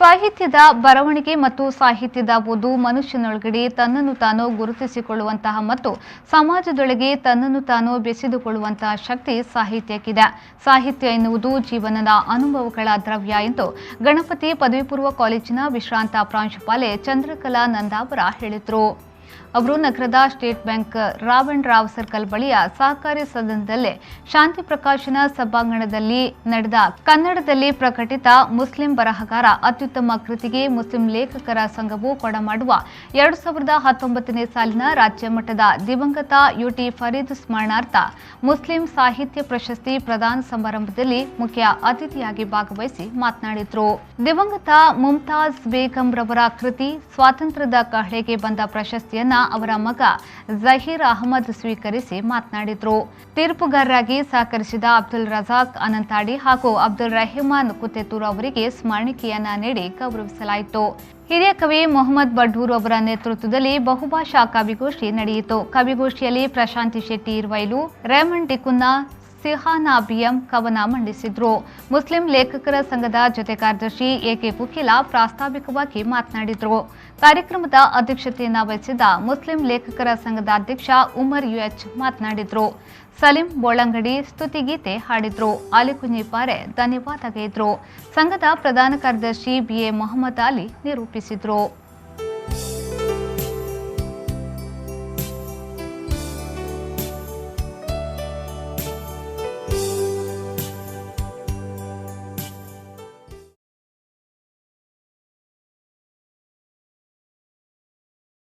ಸಾಹಿತ್ಯದ ಬರವಣಿಗೆ ಮತ್ತು ಸಾಹಿತ್ಯದ ಓದು ಮನುಷ್ಯನೊಳಗಡೆ ತನ್ನನ್ನು ತಾನು ಗುರುತಿಸಿಕೊಳ್ಳುವಂತಹ ಮತ್ತು ಸಮಾಜದೊಳಗೆ ತನ್ನನ್ನು ತಾನು ಬೆಸೆದುಕೊಳ್ಳುವಂತಹ ಶಕ್ತಿ ಸಾಹಿತ್ಯಕ್ಕಿದೆ. ಸಾಹಿತ್ಯ ಎನ್ನುವುದು ಜೀವನದ ಅನುಭವಗಳ ದ್ರವ್ಯ ಎಂದು ಗಣಪತಿ ಪದವಿ ಪೂರ್ವ ಕಾಲೇಜಿನ ವಿಶ್ರಾಂತ ಪ್ರಾಂಶುಪಾಲೆ ಚಂದ್ರಕಲಾ ನಂದಾವರ ಹೇಳಿದರು. ಅವರು ನಗರದ state bank Ravan Rao circle ಬಳಿಯ ಸಹಕಾರಿ ಸದನದಲ್ಲೇ ಶಾಂತಿ ಪ್ರಕಾಶನ ಸಭಾಂಗಣದಲ್ಲಿ ನಡೆದ ಕನ್ನಡದಲ್ಲಿ ಪ್ರಕಟಿತ ಮುಸ್ಲಿಂ ಬರಹಗಾರ ಅತ್ಯುತ್ತಮ ಕೃತಿಗೆ ಮುಸ್ಲಿಂ ಲೇಖಕರ ಸಂಘವು ಕೊಡಮಾಡುವ 2019ನೇ ಸಾಲಿನ ರಾಜ್ಯ ಮಟ್ಟದ ದಿವಂಗತ ಯುಟಿ ಫರೀದ್ ಸ್ಮರಣಾರ್ಥ ಮುಸ್ಲಿಂ ಸಾಹಿತ್ಯ ಪ್ರಶಸ್ತಿ ಪ್ರದಾನ ಸಮಾರಂಭದಲ್ಲಿ ಮುಖ್ಯ ಅತಿಥಿಯಾಗಿ ಭಾಗವಹಿಸಿ ಮಾತನಾಡಿದರು. ದಿವಂಗತ ಮುಮ್ತಾಜ್ ಬೇಗಂ ರವರ ಕೃತಿ ಸ್ವಾತಂತ್ರ್ಯದ ಕಹಳೆಗೆ ಬಂದ ಪ್ರಶಸ್ತಿಯನ್ನ ಅವರ ಮಗ ಜಹೀರ್ ಅಹಮದ್ ಸ್ವೀಕರಿಸಿ ಮಾತನಾಡಿದರು. ತೀರ್ಪುಗಾರರಾಗಿ ಸಹಕರಿಸಿದ ಅಬ್ದುಲ್ ರಜಾಕ್ ಅನಂತಾಡಿ ಹಾಗೂ ಅಬ್ದುಲ್ ರೆಹಮಾನ್ ಕುತೆತೂರ್ ಅವರಿಗೆ ಸ್ಮರಣಿಕೆಯನ್ನ ನೀಡಿ ಗೌರವಿಸಲಾಯಿತು. ಹಿರಿಯ ಕವಿ ಮೊಹಮ್ಮದ್ ಬಡ್ಡೂರ್ ಅವರ ನೇತೃತ್ವದಲ್ಲಿ ಬಹುಭಾಷಾ ಕವಿಗೋಷ್ಠಿ ನಡೆಯಿತು. ಕವಿಗೋಷ್ಠಿಯಲ್ಲಿ ಪ್ರಶಾಂತಿ ಶೆಟ್ಟಿ ಇರ್ವೈಲು, ರೇಮಂಡ್ ಡಿಕುನ್ನಾ, ಸಿಹಾನಾ ಬಿಎಂ ಕವನ ಮಂಡಿಸಿದ್ರು. ಮುಸ್ಲಿಂ ಲೇಖಕರ ಸಂಘದ ಜೊತೆ ಕಾರ್ಯದರ್ಶಿ ಎಕೆ ಕುಕಿಲ ಪ್ರಾಸ್ತಾವಿಕವಾಗಿ ಮಾತನಾಡಿದರು. ಕಾರ್ಯಕ್ರಮದ ಅಧ್ಯಕ್ಷತೆಯನ್ನ ವಹಿಸಿದ ಮುಸ್ಲಿಂ ಲೇಖಕರ ಸಂಘದ ಅಧ್ಯಕ್ಷ ಉಮರ್ ಯುಎಚ್ ಮಾತನಾಡಿದರು. ಸಲೀಂ ಬೋಳಂಗಡಿ ಸ್ತುತಿಗೀತೆ ಹಾಡಿದ್ರು. ಅಲಿಕುഞ്ഞിಪಾರೆ ಧನ್ಯವಾದ ಗೈದ್ರು. ಸಂಘದ ಪ್ರಧಾನ ಕಾರ್ಯದರ್ಶಿ ಬಿಎ ಮೊಹಮ್ಮದ್ ಅಲಿ ನಿರೂಪಿಸಿದ್ರು.